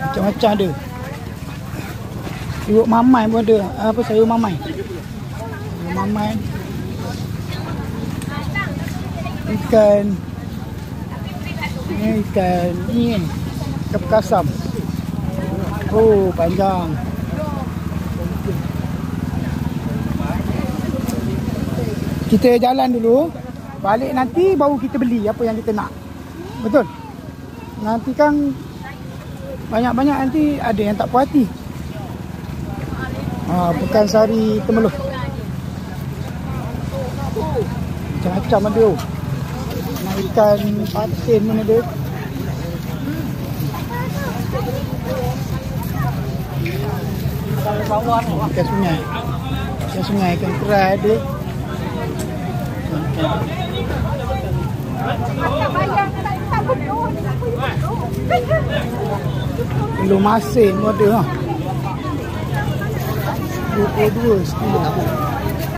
Macam-macam ada. Sayur mamai pun ada. Apa sayur mamai? Sayur mamai. Ikan. Ini ikan ni. Ikan perkasam. Oh, panjang. Kita jalan dulu. Balik nanti baru kita beli apa yang kita nak. Betul? Nanti kan banyak-banyak nanti ada yang tak puas hati. Pekansari Temerloh. Macam-macam ada. Nak ikan patin pun ada. Ikan sungai. Ikan sungai, ikan kerai ada. Telur masin pun ada. 22 setengah.